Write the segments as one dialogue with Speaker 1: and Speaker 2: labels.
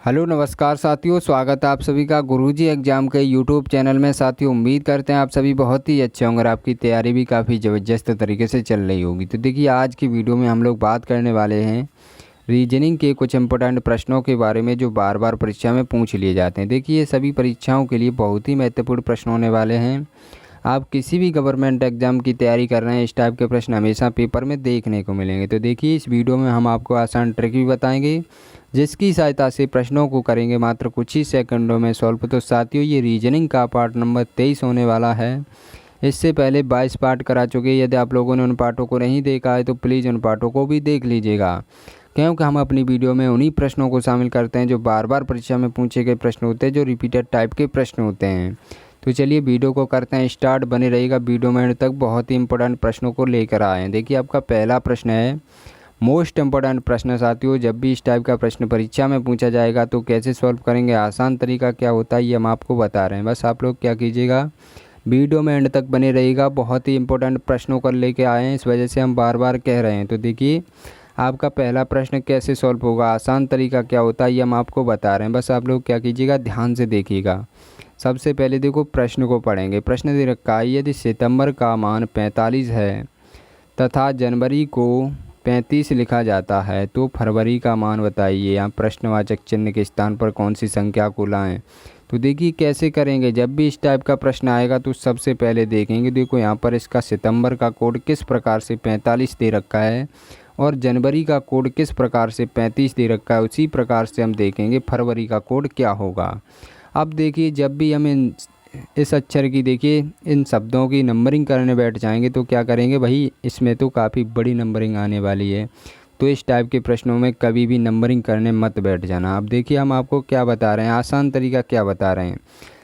Speaker 1: Hello नमस्कार साथियों, स्वागत है आप सभी का गुरुजी एग्जाम के यूट्यूब चैनल में। साथियों, उम्मीद करते हैं आप सभी बहुत ही अच्छे होंगे और आपकी तैयारी भी काफ़ी ज़बरदस्त तरीके से चल रही होगी। तो देखिए, आज की वीडियो में हम लोग बात करने वाले हैं रीजनिंग के कुछ इंपॉर्टेंट प्रश्नों के बारे में जो बार बार परीक्षा में पूछ लिए जाते हैं। देखिए, ये सभी परीक्षाओं के लिए बहुत ही महत्वपूर्ण प्रश्न होने वाले हैं। आप किसी भी गवर्नमेंट एग्ज़ाम की तैयारी कर रहे हैं, इस टाइप के प्रश्न हमेशा पेपर में देखने को मिलेंगे। तो देखिए, इस वीडियो में हम आपको आसान ट्रिक भी बताएंगे जिसकी सहायता से प्रश्नों को करेंगे मात्र कुछ ही सेकंडों में सॉल्व। तो साथियों, ये रीजनिंग का पार्ट नंबर 23 होने वाला है। इससे पहले 22 पार्ट करा चुके। यदि आप लोगों ने उन पार्टों को नहीं देखा है तो प्लीज़ उन पार्टों को भी देख लीजिएगा, क्योंकि हम अपनी वीडियो में उन्हीं प्रश्नों को शामिल करते हैं जो बार बार परीक्षा में पूछे गए प्रश्न होते हैं, जो रिपीटेड टाइप के प्रश्न होते हैं। तो चलिए वीडियो को करते हैं स्टार्ट। बने रहिएगा वीडियो में एंड तक, बहुत ही इंपॉर्टेंट प्रश्नों को लेकर आए हैं। देखिए, आपका पहला प्रश्न है, मोस्ट इम्पॉर्टेंट प्रश्न। साथियों, जब भी इस टाइप का प्रश्न परीक्षा में पूछा जाएगा तो कैसे सॉल्व करेंगे, आसान तरीका क्या होता है, ये हम आपको बता रहे हैं। बस आप लोग क्या कीजिएगा, वीडियो में एंड तक बने रहिएगा। बहुत ही इंपॉर्टेंट प्रश्नों को लेके आए हैं, इस वजह से हम बार बार कह रहे हैं। तो देखिए, आपका पहला प्रश्न कैसे सॉल्व होगा, आसान तरीका क्या होता है, ये हम आपको बता रहे हैं। बस आप लोग क्या कीजिएगा, ध्यान से देखिएगा। सबसे पहले देखो, प्रश्न को पढ़ेंगे। प्रश्न दे रखा है, यदि सितंबर का मान 45 है तथा जनवरी को 35 लिखा जाता है तो फरवरी का मान बताइए। यहाँ प्रश्नवाचक चिन्ह के स्थान पर कौन सी संख्या को लाएं। तो देखिए कैसे करेंगे, जब भी इस टाइप का प्रश्न आएगा तो सबसे पहले देखेंगे, देखो यहाँ पर इसका सितंबर का कोड किस प्रकार से 45 दे रखा है और जनवरी का कोड किस प्रकार से 35 दे रखा है। उसी प्रकार से हम देखेंगे फरवरी का कोड क्या होगा। अब देखिए, जब भी हम इस अक्षर की, देखिए इन शब्दों की नंबरिंग करने बैठ जाएंगे तो क्या करेंगे भाई, इसमें तो काफ़ी बड़ी नंबरिंग आने वाली है। तो इस टाइप के प्रश्नों में कभी भी नंबरिंग करने मत बैठ जाना। अब देखिए, हम आपको क्या बता रहे हैं, आसान तरीका क्या बता रहे हैं।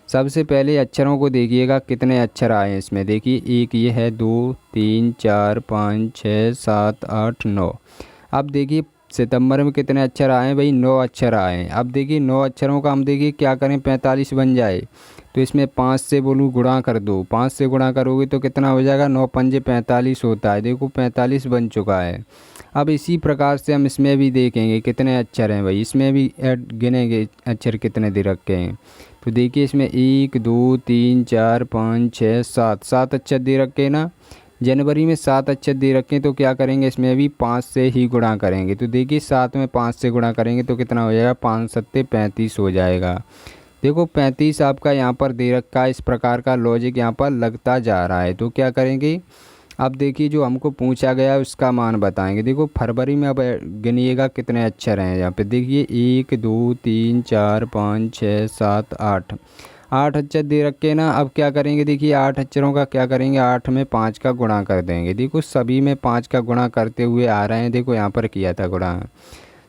Speaker 1: सबसे पहले अक्षरों को देखिएगा कितने अक्षर आए हैं इसमें। देखिए, एक ये है, 2 3 4 5 6 7 8 9। अब देखिए सितंबर में कितने अक्षर आए हैं भाई, 9 अक्षर आए हैं। अब देखिए 9 अक्षरों का हम देखिए क्या करें, 45 बन जाए तो इसमें 5 से बोलूँ गुणा कर दो। 5 से गुणा करोगे तो कितना हो जाएगा, 9 पंजे 45 होता है। देखो 45 बन चुका है। अब इसी प्रकार से हम इसमें भी देखेंगे कितने अक्षर हैं भाई, इसमें भी गिनेंगे अक्षर कितने दे रखे हैं। तो देखिए, इसमें 1 2 3 4 5 6 7 अक्षर दे रखे हैं ना। जनवरी में 7 अक्षर दे रखे हैं, तो क्या करेंगे, इसमें भी 5 से ही गुणा करेंगे। तो देखिए 7 में 5 से गुणा करेंगे तो कितना हो जाएगा, 5 सत्ते 35 हो जाएगा। देखो 35 आपका यहाँ पर दे रखा है। इस प्रकार का लॉजिक यहाँ पर लगता जा रहा है। तो क्या करेंगे, अब देखिए जो हमको पूछा गया है उसका मान बताएंगे। देखो फरवरी में अब गिनिएगा कितने अक्षर हैं यहाँ पे। देखिए 1 2 3 4 5 6 7 8 अक्षर दे रखे ना। अब क्या करेंगे, देखिए 8 अक्षरों का क्या करेंगे, 8 में 5 का गुणा कर देंगे। देखो सभी में 5 का गुणा करते हुए आ रहे हैं। देखो यहाँ पर किया था गुणा,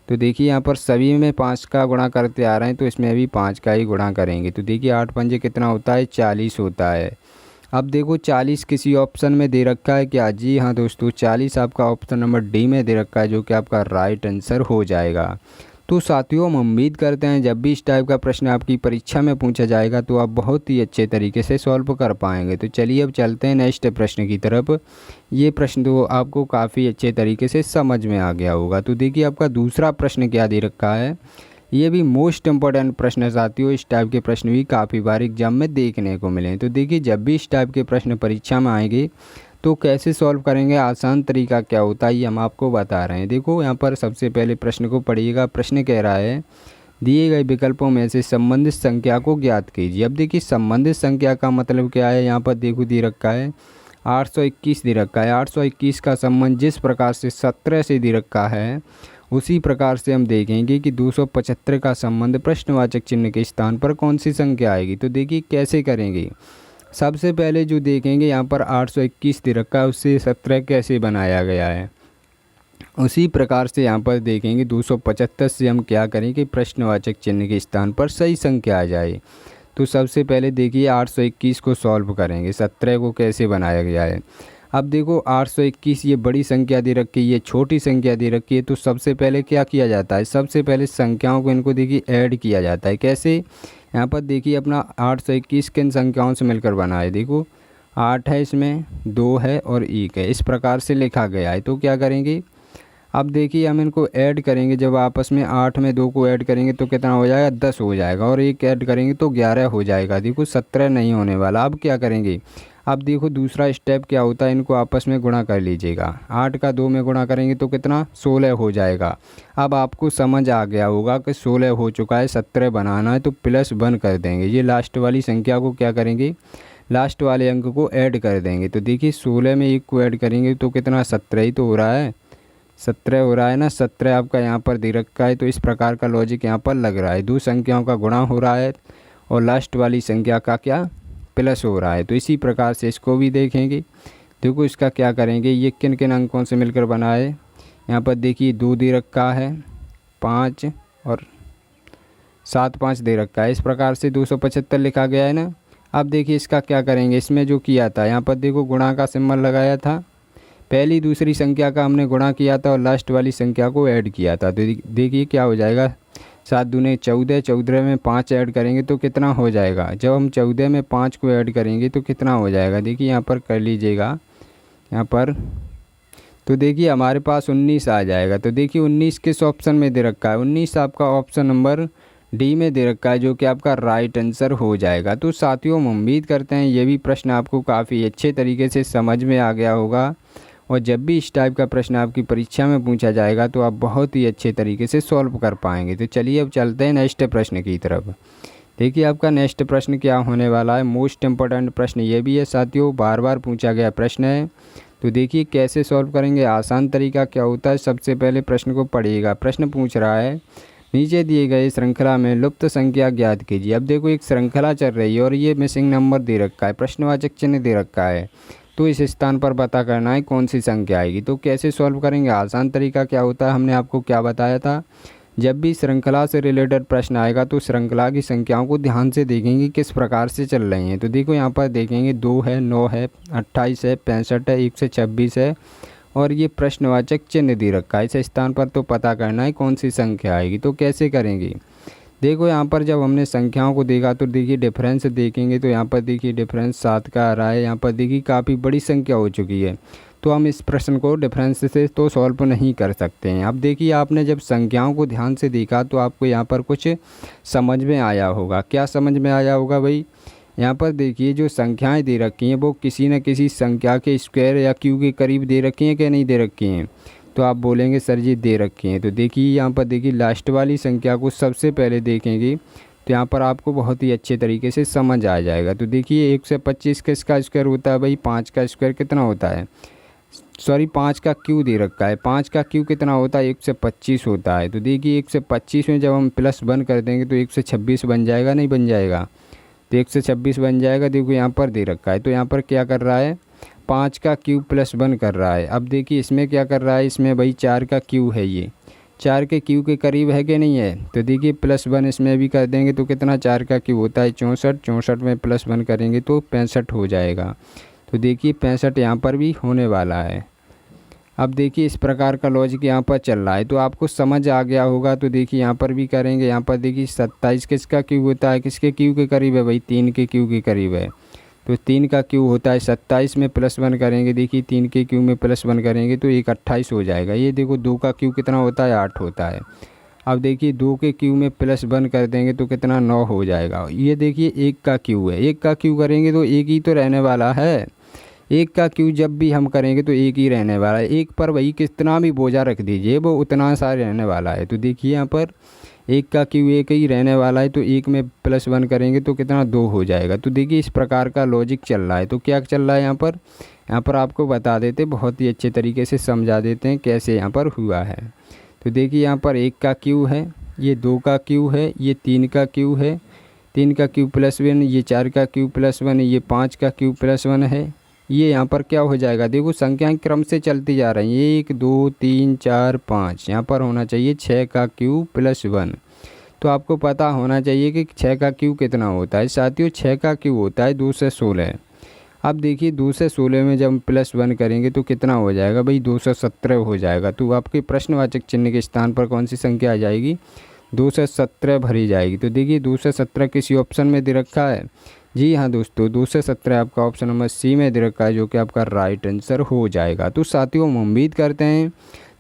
Speaker 1: तो देखिए यहाँ पर सभी में 5 का गुणा करते आ रहे हैं, तो इसमें भी 5 का ही गुणा करेंगे। तो देखिए 8 पंजे कितना होता है, 40 होता है। अब देखो 40 किसी ऑप्शन में दे रखा है क्या, जी हाँ दोस्तों, 40 आपका ऑप्शन नंबर डी में दे रखा है, जो कि आपका राइट आंसर हो जाएगा। तो साथियों, हम उम्मीद करते हैं जब भी इस टाइप का प्रश्न आपकी परीक्षा में पूछा जाएगा तो आप बहुत ही अच्छे तरीके से सॉल्व कर पाएंगे। तो चलिए अब चलते हैं नेक्स्ट प्रश्न की तरफ। ये प्रश्न तो आपको काफ़ी अच्छे तरीके से समझ में आ गया होगा। तो देखिए, आपका दूसरा प्रश्न क्या दे रखा है, ये भी मोस्ट इम्पॉर्टेंट प्रश्न है साथियों। इस टाइप के प्रश्न भी काफ़ी बार एग्जाम में देखने को मिले हैं। तो देखिए, जब भी इस टाइप के प्रश्न परीक्षा में आएंगे तो कैसे सॉल्व करेंगे, आसान तरीका क्या होता है, ये हम आपको बता रहे हैं। देखो यहाँ पर सबसे पहले प्रश्न को पढ़िएगा। प्रश्न कह रहा है, दिए गए विकल्पों में से संबंधित संख्या को ज्ञात कीजिए। अब देखिए संबंधित संख्या का मतलब क्या है, यहाँ पर देखो दे रखा है 821 दे रखा है। 821 का संबंध जिस प्रकार से 17 से दे रखा है, उसी प्रकार से हम देखेंगे कि 275 का संबंध प्रश्नवाचक चिन्ह के स्थान पर कौन सी संख्या आएगी। तो देखिए कैसे करेंगे, सबसे पहले जो देखेंगे यहाँ पर 821 दे रखा है, उससे 17 कैसे बनाया गया है। उसी प्रकार से यहाँ पर देखेंगे 275 से हम क्या करें कि प्रश्नवाचक चिन्ह के स्थान पर सही संख्या आ जाए। तो सबसे पहले देखिए 821 को सॉल्व करेंगे, 17 को कैसे बनाया गया है। अब देखो 821 ये बड़ी संख्या दे रखी है, ये छोटी संख्या दे रखी है। तो सबसे पहले क्या किया जाता है, सबसे पहले संख्याओं को इनको देखिए ऐड किया जाता है। कैसे, यहाँ पर देखिए अपना 821 किन संख्याओं से मिलकर बना है। देखो 8 है, इसमें 2 है और 1 है, इस प्रकार से लिखा गया है। तो क्या करेंगे, अब देखिए हम इनको ऐड करेंगे, जब आपस में 8 में 2 को ऐड करेंगे तो कितना हो जाएगा, 10 हो जाएगा, और एक ऐड करेंगे तो 11 हो जाएगा। देखो 17 नहीं होने वाला। अब क्या करेंगे, अब देखो दूसरा स्टेप क्या होता है, इनको आपस में गुणा कर लीजिएगा। 8 का 2 में गुणा करेंगे तो कितना, 16 हो जाएगा। अब आपको समझ आ गया होगा कि 16 हो चुका है, 17 बनाना है तो +1 कर देंगे। ये लास्ट वाली संख्या को क्या करेंगे, लास्ट वाले अंक को ऐड कर देंगे। तो देखिए 16 में 1 को ऐड करेंगे तो कितना, 17 ही तो हो रहा है, 17 हो रहा है ना। 17 आपका यहाँ पर दे रखा है, तो इस प्रकार का लॉजिक यहाँ पर लग रहा है। दो संख्याओं का गुणा हो रहा है और लास्ट वाली संख्या का क्या, प्लस हो रहा है। तो इसी प्रकार से इसको भी देखेंगे। देखो इसका क्या करेंगे, ये किन किन अंकों से मिलकर बना है, यहाँ पर देखिए 2 दे रखा है, 5 और 7 5 दे रखा है। इस प्रकार से 275 लिखा गया है ना। अब देखिए इसका क्या करेंगे, इसमें जो किया था यहाँ पर देखो गुणा का सिंबल लगाया था, पहली दूसरी संख्या का हमने गुणा किया था और लास्ट वाली संख्या को ऐड किया था। तो देखिए क्या हो जाएगा, 7 दूने 14, 14 में 5 ऐड करेंगे तो कितना हो जाएगा, जब हम 14 में 5 को ऐड करेंगे तो कितना हो जाएगा, देखिए यहाँ पर कर लीजिएगा यहाँ पर। तो देखिए हमारे पास 19 आ जाएगा। तो देखिए 19 किस ऑप्शन में दे रखा है, 19 आपका ऑप्शन नंबर डी में दे रखा है, जो कि आपका राइट आंसर हो जाएगा। तो साथियों हम उम्मीद करते हैं ये भी प्रश्न आपको काफ़ी अच्छे तरीके से समझ में आ गया होगा, और जब भी इस टाइप का प्रश्न आपकी परीक्षा में पूछा जाएगा तो आप बहुत ही अच्छे तरीके से सॉल्व कर पाएंगे। तो चलिए अब चलते हैं नेक्स्ट प्रश्न की तरफ। देखिए आपका नेक्स्ट प्रश्न क्या होने वाला है, मोस्ट इम्पोर्टेंट प्रश्न ये भी है साथियों, बार बार पूछा गया प्रश्न है। तो देखिए कैसे सॉल्व करेंगे, आसान तरीका क्या होता है, सबसे पहले प्रश्न को पढ़िएगा। प्रश्न पूछ रहा है, नीचे दिए गए श्रृंखला में लुप्त संख्या ज्ञात कीजिए। अब देखो एक श्रृंखला चल रही है और ये मिसिंग नंबर दे रखा है, प्रश्नवाचक चिन्ह दे रखा है, तो इस स्थान पर पता करना है कौन सी संख्या आएगी। तो कैसे सॉल्व करेंगे, आसान तरीका क्या होता है, हमने आपको क्या बताया था, जब भी श्रृंखला से रिलेटेड प्रश्न आएगा तो श्रृंखला की संख्याओं को ध्यान से देखेंगे किस प्रकार से चल रही हैं। तो देखो यहाँ पर देखेंगे 2 है, 9 है, 28 है, 65 है, 126 है, और ये प्रश्नवाचक चिन्ह दे रखा है, इस स्थान पर तो पता करना है कौन सी संख्या आएगी। तो कैसे करेंगे, देखो यहाँ पर जब हमने संख्याओं को देखा तो देखिए डिफरेंस देखेंगे, तो यहाँ पर देखिए डिफरेंस 7 का आ रहा है, यहाँ पर देखिए काफ़ी बड़ी संख्या हो चुकी है, तो हम इस प्रश्न को डिफरेंस से तो सॉल्व नहीं कर सकते हैं। अब देखिए आपने जब संख्याओं को ध्यान से देखा तो आपको यहाँ पर कुछ समझ में आया होगा। क्या समझ में आया होगा भाई, यहाँ पर देखिए जो संख्याएँ दे रखी हैं वो किसी न किसी संख्या के स्क्वायर या क्यू के करीब दे रखी हैं कि नहीं दे रखी हैं, तो आप बोलेंगे सर जी दे रखी हैं। तो देखिए यहाँ पर देखिए लास्ट वाली संख्या को सबसे पहले देखेंगे तो यहाँ पर आपको बहुत ही अच्छे तरीके से समझ आ जाएगा। तो देखिए 125 किसका स्क्वायर होता है भाई, 5 का स्क्वायर कितना होता है, सॉरी 5 का क्यू दे रखा है, 5 का क्यू कितना होता है, 125 होता है। तो देखिए 125 में जब हम +1 कर देंगे तो 126 बन जाएगा, नहीं बन जाएगा, तो 126 बन जाएगा। देखो यहाँ पर दे रखा है, तो यहाँ पर क्या कर रहा है, 5 का क्यूब +1 कर रहा है। अब देखिए इसमें क्या कर रहा है, इसमें भाई 4 का क्यू है, ये 4 के क्यू के करीब है कि नहीं है। तो देखिए +1 इसमें भी कर देंगे तो कितना, 4 का क्यू होता है 64, 64 में +1 करेंगे तो 65 हो जाएगा। तो देखिए 65 यहाँ पर भी होने वाला है। अब देखिए इस प्रकार का लॉजिक यहाँ पर चल रहा है, तो आपको समझ आ गया होगा। तो देखिए यहाँ पर भी करेंगे, यहाँ पर देखिए 27 किसका क्यू होता है, किसके क्यू के करीब है भाई, 3 के क्यू के करीब है। तो 3 का क्यू होता है 27 में +1 करेंगे, देखिए 3 के क्यू में +1 करेंगे तो 1 28 हो जाएगा। ये देखो 2 का क्यू कितना होता है, 8 होता है। अब देखिए 2 के क्यू में +1 कर देंगे तो कितना, 9 हो जाएगा। ये देखिए 1 का क्यू है, 1 का क्यू करेंगे तो 1 ही तो रहने वाला है, 1 का क्यू जब भी हम करेंगे तो 1 ही रहने वाला है। 1 पर वही कितना भी बोझा रख दीजिए वो उतना सा रहने वाला है। तो देखिए यहाँ पर 1 का क्यू 1 ही रहने वाला है, तो 1 में +1 करेंगे तो कितना, 2 हो जाएगा। तो देखिए इस प्रकार का लॉजिक चल रहा है। तो क्या चल रहा है यहाँ पर आपको बता देते, बहुत ही अच्छे तरीके से समझा देते हैं कैसे यहाँ पर हुआ है। तो देखिए यहाँ पर 1 का क्यू है, ये 2 का क्यू है, ये 3 का क्यू है, 3 का क्यू +1, ये 4 का क्यू +1, ये 5 का क्यू +1 है। ये यहाँ पर क्या हो जाएगा, देखो संख्याएं क्रम से चलती जा रही हैं, 1 2 3 4 5, यहाँ पर होना चाहिए 6 का क्यू +1। तो आपको पता होना चाहिए कि 6 का क्यू कितना होता है साथियों, 6 का क्यू होता है 2 से 16। अब देखिए 2 से 16 में जब हम +1 करेंगे तो कितना हो जाएगा भाई, 217 हो जाएगा। तो आपके प्रश्नवाचक चिन्ह के स्थान पर कौन सी संख्या आ जाएगी, 217 भरी जाएगी। तो देखिए 217 किसी ऑप्शन में दे रखा है, जी हाँ दोस्तों 217 आपका ऑप्शन नंबर सी में दे रखा है, जो कि आपका राइट आंसर हो जाएगा। तो साथियों हम उम्मीद करते हैं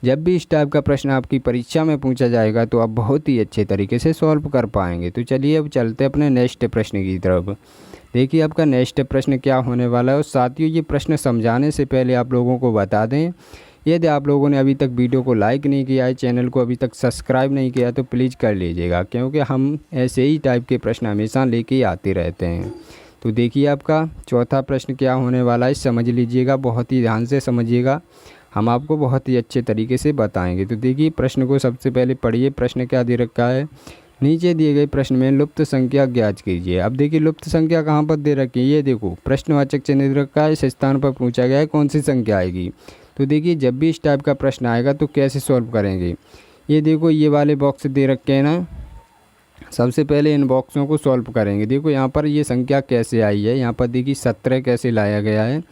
Speaker 1: जब भी इस टाइप का प्रश्न आपकी परीक्षा में पूछा जाएगा तो आप बहुत ही अच्छे तरीके से सॉल्व कर पाएंगे। तो चलिए अब चलते हैं अपने नेक्स्ट प्रश्न की तरफ। देखिए आपका नेक्स्ट प्रश्न क्या होने वाला है। और साथियों, ये प्रश्न समझाने से पहले आप लोगों को बता दें, यदि आप लोगों ने अभी तक वीडियो को लाइक नहीं किया है, चैनल को अभी तक सब्सक्राइब नहीं किया तो प्लीज़ कर लीजिएगा, क्योंकि हम ऐसे ही टाइप के प्रश्न हमेशा लेके आते रहते हैं। तो देखिए आपका चौथा प्रश्न क्या होने वाला है, समझ लीजिएगा, बहुत ही ध्यान से समझिएगा, हम आपको बहुत ही अच्छे तरीके से बताएंगे। तो देखिए प्रश्न को सबसे पहले पढ़िए। प्रश्न क्या दे रखा है, नीचे दिए गए प्रश्न में लुप्त संख्या ज्ञात कीजिए। अब देखिए लुप्त संख्या कहाँ पर दे रखी है, ये देखो प्रश्नवाचक चिन्ह दे रखा है, इस स्थान पर पूछा गया है कौन सी संख्या आएगी। तो देखिए जब भी इस टाइप का प्रश्न आएगा तो कैसे सॉल्व करेंगे, ये देखो ये वाले बॉक्स दे रखे हैं ना, सबसे पहले इन बॉक्सों को सॉल्व करेंगे। देखो यहाँ पर ये संख्या कैसे आई है, यहाँ पर देखिए 17 कैसे लाया गया है,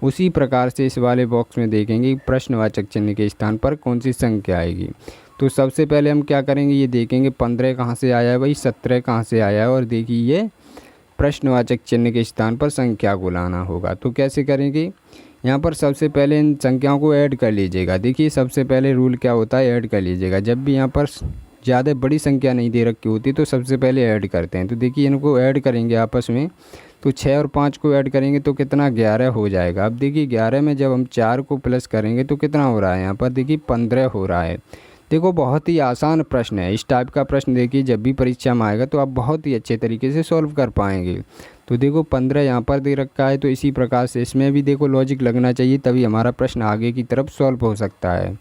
Speaker 1: उसी प्रकार से इस वाले बॉक्स में देखेंगे प्रश्नवाचक चिन्ह के स्थान पर कौन सी संख्या आएगी। तो सबसे पहले हम क्या करेंगे, ये देखेंगे 15 कहाँ से आया है भाई, 17 कहाँ से आया है, और देखिए ये प्रश्नवाचक चिन्ह के स्थान पर संख्या को लाना होगा। तो कैसे करेंगे, यहाँ पर सबसे पहले इन संख्याओं को ऐड कर लीजिएगा। देखिए सबसे पहले रूल क्या होता है, ऐड कर लीजिएगा। जब भी यहाँ पर ज़्यादा बड़ी संख्या नहीं दे रखी होती तो सबसे पहले ऐड करते हैं। तो देखिए इनको ऐड करेंगे आपस में, तो 6 और 5 को ऐड करेंगे तो कितना 11 हो जाएगा। अब देखिए 11 में जब हम 4 को प्लस करेंगे तो कितना हो रहा है, यहाँ पर देखिए 15 हो रहा है। देखो बहुत ही आसान प्रश्न है, इस टाइप का प्रश्न देखिए जब भी परीक्षा में आएगा तो आप बहुत ही अच्छे तरीके से सॉल्व कर पाएंगे। तो देखो 15 यहाँ पर दे रखा है, तो इसी प्रकार से इसमें भी देखो लॉजिक लगना चाहिए, तभी हमारा प्रश्न आगे की तरफ सॉल्व हो सकता है।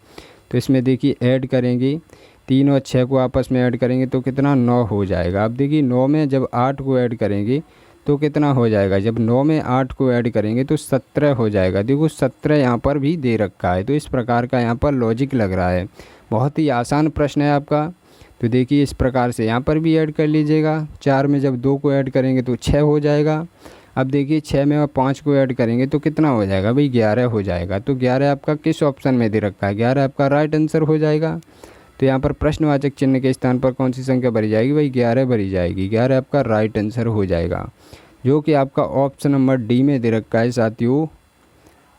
Speaker 1: तो इसमें देखिए ऐड करेंगे, 3 और 6 को आपस में ऐड करेंगे तो कितना 9 हो जाएगा। अब देखिए 9 में जब 8 को ऐड करेंगे तो कितना हो जाएगा, जब 9 में 8 को ऐड करेंगे तो 17 हो जाएगा। देखो 17 यहाँ पर भी दे रखा है, तो इस प्रकार का यहाँ पर लॉजिक लग रहा है। बहुत ही आसान प्रश्न है आपका। तो देखिए इस प्रकार से यहाँ पर भी ऐड कर लीजिएगा, 4 में जब 2 को ऐड करेंगे तो 6 हो जाएगा। अब देखिए 6 में और 5 को ऐड करेंगे तो कितना हो जाएगा भाई, 11 हो जाएगा। तो 11 आपका किस ऑप्शन में दे रखा है, 11 आपका राइट आंसर हो जाएगा। तो यहाँ पर प्रश्नवाचक चिन्ह के स्थान पर कौन सी संख्या भरी जाएगी भाई, 11 भरी जाएगी। 11 आपका राइट आंसर हो जाएगा, जो कि आपका ऑप्शन नंबर डी में दे रखा है साथियों,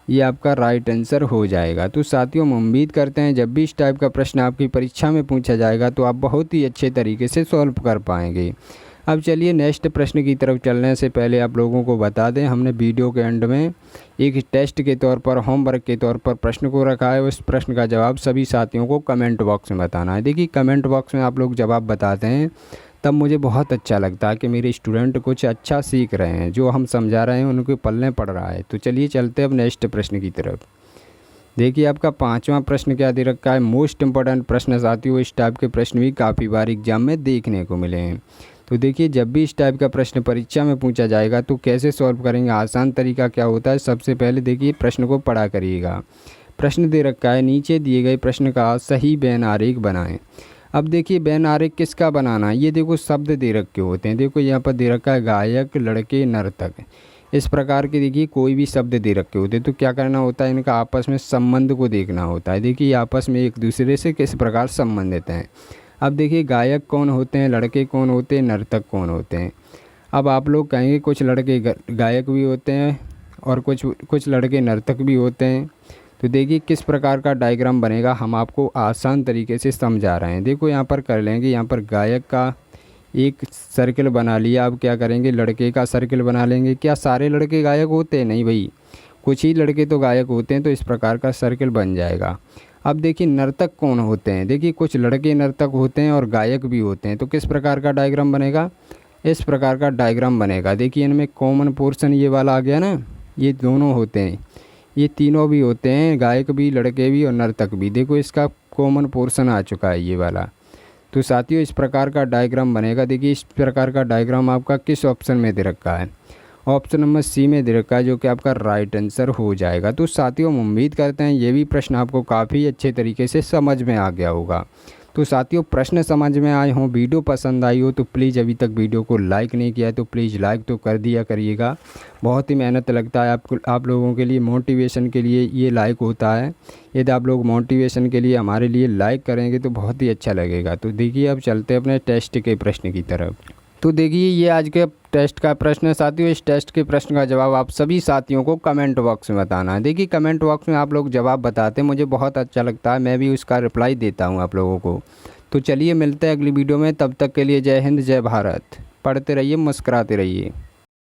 Speaker 1: ये आपका राइट आंसर हो जाएगा। तो साथियों हम उम्मीद करते हैं जब भी इस टाइप का प्रश्न आपकी परीक्षा में पूछा जाएगा तो आप बहुत ही अच्छे तरीके से सॉल्व कर पाएंगे। अब चलिए नेक्स्ट प्रश्न की तरफ चलने से पहले आप लोगों को बता दें, हमने वीडियो के एंड में एक टेस्ट के तौर पर, होमवर्क के तौर पर प्रश्न को रखा है। उस प्रश्न का जवाब सभी साथियों को कमेंट बॉक्स में बताना है। देखिए कमेंट बॉक्स में आप लोग जवाब बताते हैं तब मुझे बहुत अच्छा लगता है कि मेरे स्टूडेंट कुछ अच्छा सीख रहे हैं, जो हम समझा रहे हैं उनके पल्ले पड़ रहा है। तो चलिए चलते हैं अब नेक्स्ट प्रश्न की तरफ। देखिए आपका 5वां प्रश्न क्या दे रखा है, मोस्ट इम्पोर्टेंट प्रश्न साथियों, इस टाइप के प्रश्न भी काफ़ी बार एग्जाम में देखने को मिले हैं। तो देखिए जब भी इस टाइप का प्रश्न परीक्षा में पूछा जाएगा तो कैसे सॉल्व करेंगे, आसान तरीका क्या होता है, सबसे पहले देखिए प्रश्न को पढ़ा करिएगा। प्रश्न दे रखा है, नीचे दिए गए प्रश्न का सही वेन आरेख बनाएं। अब देखिए वेन आरेख किसका बनाना है, ये देखो शब्द दे रखे होते हैं। देखो यहाँ पर दे रखा है गायक, लड़के, नर्तक, इस प्रकार के देखिए कोई भी शब्द दे रखे होते हैं। तो क्या करना होता है, इनका आपस में संबंध को देखना होता है। देखिए आपस में एक दूसरे से किस प्रकार संबंधित हैं। अब देखिए गायक कौन होते हैं, लड़के कौन होते हैं, नर्तक कौन होते हैं। अब आप लोग कहेंगे कुछ लड़के गायक भी होते हैं और कुछ लड़के नर्तक भी होते हैं। तो देखिए किस प्रकार का डायग्राम बनेगा, हम आपको आसान तरीके से समझा रहे हैं। देखो यहाँ पर कर लेंगे, यहाँ पर गायक का एक सर्किल बना लिया। अब क्या करेंगे, लड़के का सर्किल बना लेंगे। क्या सारे लड़के गायक होते हैं, नहीं भाई, कुछ ही लड़के तो गायक होते हैं, तो इस प्रकार का सर्किल बन जाएगा। अब देखिए नर्तक कौन होते हैं, देखिए कुछ लड़के नर्तक होते हैं और गायक भी होते हैं। तो किस प्रकार का डायग्राम बनेगा, इस प्रकार का डायग्राम बनेगा। देखिए इनमें कॉमन पोर्शन ये वाला आ गया ना, ये दोनों होते हैं, ये तीनों भी होते हैं, गायक भी, लड़के भी और नर्तक भी। देखो इसका कॉमन पोर्शन आ चुका है ये वाला। तो साथियों इस प्रकार का डायग्राम बनेगा। देखिए इस प्रकार का डायग्राम आपका किस ऑप्शन में दे रखा है, ऑप्शन नंबर सी में दे रखा है, जो कि आपका राइट आंसर हो जाएगा। तो साथियों हम उम्मीद करते हैं ये भी प्रश्न आपको काफ़ी अच्छे तरीके से समझ में आ गया होगा। तो साथियों प्रश्न समझ में आए हों, वीडियो पसंद आई हो तो प्लीज़, अभी तक वीडियो को लाइक नहीं किया है तो प्लीज़ लाइक तो कर दिया करिएगा। बहुत ही मेहनत लगता है आप लोगों के लिए, मोटिवेशन के लिए ये लाइक होता है। यदि आप लोग मोटिवेशन के लिए हमारे लिए लाइक करेंगे तो बहुत ही अच्छा लगेगा। तो देखिए अब चलते हैं अपने टेस्ट के प्रश्न की तरफ। तो देखिए ये आज के टेस्ट का प्रश्न है साथियों। इस टेस्ट के प्रश्न का जवाब आप सभी साथियों को कमेंट बॉक्स में बताना है। देखिए कमेंट बॉक्स में आप लोग जवाब बताते हैं, मुझे बहुत अच्छा लगता है, मैं भी उसका रिप्लाई देता हूँ आप लोगों को। तो चलिए मिलते हैं अगली वीडियो में, तब तक के लिए जय हिंद जय भारत। पढ़ते रहिए, मुस्कुराते रहिए।